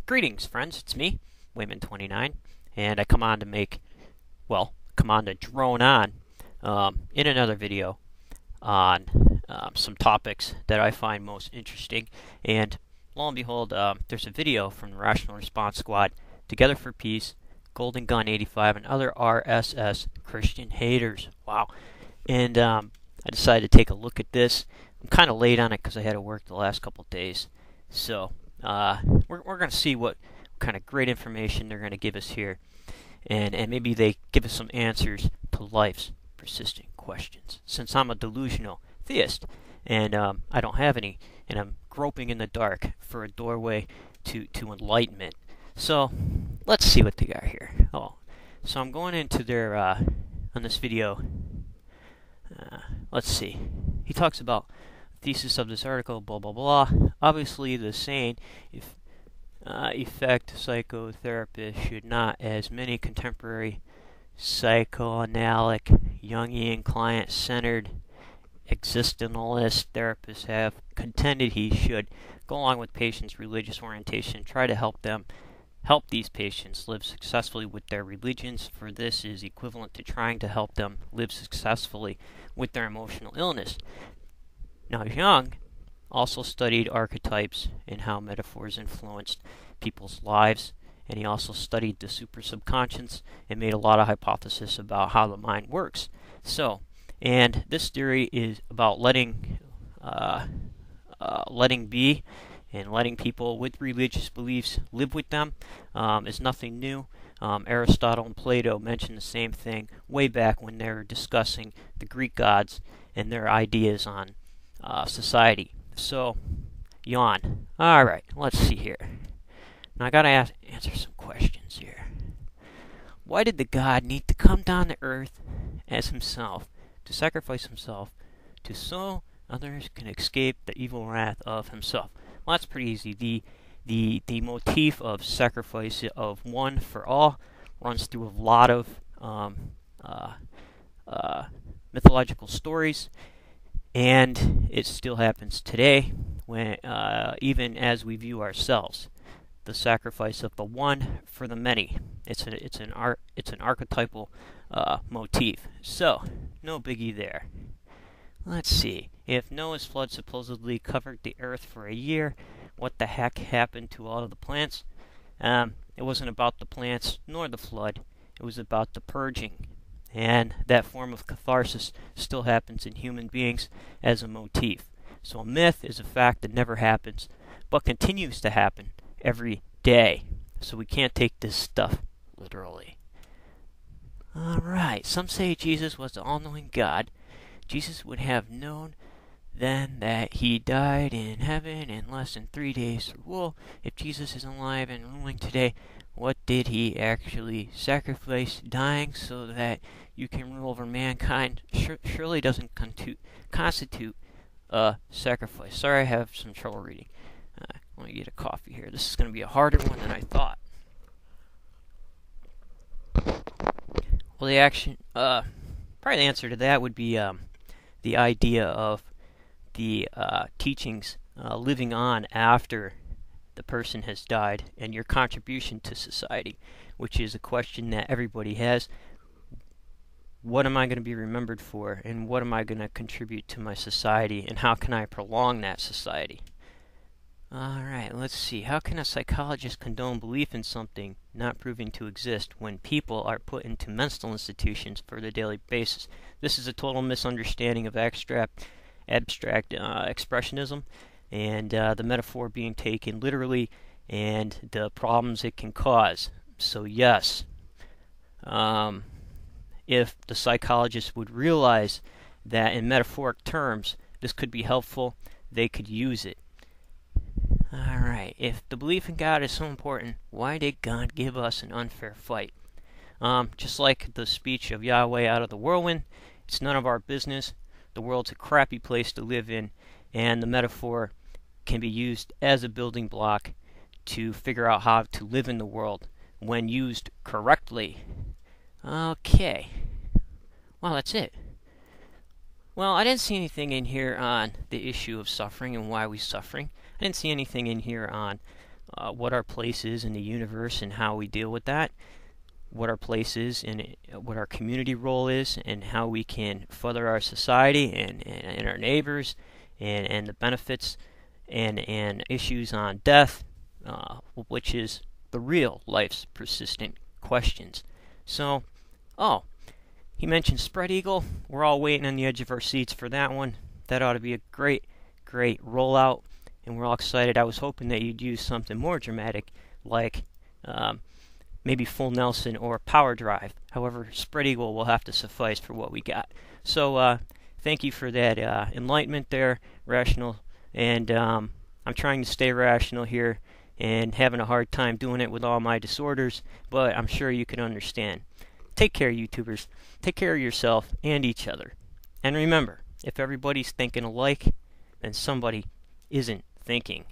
Greetings, friends. It's me, Wayman29, and I come on to drone on in another video on some topics that I find most interesting. And lo and behold, there's a video from the Rational Response Squad, Together for Peace, GoldenGun85, and other RRS Christian haters. Wow. And I decided to take a look at this. I'm kind of late on it because I had to work the last couple days. So we're going to see what kind of great information they're going to give us here, and maybe they give us some answers to life's persistent questions. Since I'm a delusional theist, and I don't have any, and I'm groping in the dark for a doorway to enlightenment. So let's see what they got here. So I'm going into their on this video. Let's see. He talks about thesis of this article, blah blah blah. Obviously, the saying, effect psychotherapist should not, as many contemporary psychoanalytic Jungian client-centered existentialist therapists have contended he should, go along with patients' religious orientation, try to help these patients live successfully with their religions, for this is equivalent to trying to help them live successfully with their emotional illness. Now, Jung also studied archetypes and how metaphors influenced people's lives, and he also studied the super subconscious and made a lot of hypotheses about how the mind works. So, and this theory is about letting be and letting people with religious beliefs live with them. Is nothing new. Aristotle and Plato mentioned the same thing way back when they were discussing the Greek gods and their ideas on society. So, yawn. Alright, let's see here. Now I gotta answer some questions here. Why did the God need to come down to earth as himself, to sacrifice himself, so others can escape the evil wrath of himself? Well, that's pretty easy. The motif of sacrifice of one for all runs through a lot of mythological stories, and it still happens today, when even as we view ourselves, the sacrifice of the one for the many. It's an archetypal motif. So no biggie there. Let's see. If Noah's flood supposedly covered the earth for a year, what the heck happened to all of the plants? It wasn't about the plants nor the flood. It was about the purging. And that form of catharsis still happens in human beings as a motif. So a myth is a fact that never happens, but continues to happen every day. So we can't take this stuff literally. Alright, some say Jesus was the all-knowing God. Jesus would have known then that he died in heaven in less than 3 days. Well, if Jesus is alive and ruling today, what did he actually sacrifice, dying so that you can rule over mankind? Surely doesn't constitute a sacrifice. Sorry, I have some trouble reading. Let me get a coffee here. This is going to be a harder one than I thought. Well, probably the answer to that would be the idea of the teachings living on after the person has died, and your contribution to society, which is a question that everybody has. What am I going to be remembered for, and what am I going to contribute to my society, and how can I prolong that society? Alright, let's see. How can a psychologist condone belief in something not proving to exist when people are put into mental institutions for their daily basis? This is a total misunderstanding of abstract expressionism, and the metaphor being taken literally, and the problems it can cause. So yes, if the psychologist would realize that in metaphoric terms this could be helpful, they could use it. Alright, if the belief in God is so important, why did God give us an unfair fight? Just like the speech of Yahweh out of the whirlwind, it's none of our business. The world's a crappy place to live in, and the metaphor can be used as a building block to figure out how to live in the world when used correctly. Okay. Well, that's it. Well, I didn't see anything in here on the issue of suffering and why we're suffering. I didn't see anything in here on what our place is in the universe and how we deal with that, what our place is and what our community role is, and how we can further our society and our neighbors, and the benefits and issues on death, which is the real life's persistent questions. So, he mentioned spread eagle. We're all waiting on the edge of our seats for that one. That ought to be a great rollout, and we're all excited. I was hoping that you'd use something more dramatic, like maybe full Nelson or power drive. However, spread eagle will have to suffice for what we got. So thank you for that enlightenment there, Rational. And I'm trying to stay rational here and having a hard time doing it with all my disorders, but I'm sure you can understand. Take care, YouTubers. Take care of yourself and each other. And remember, if everybody's thinking alike, then somebody isn't thinking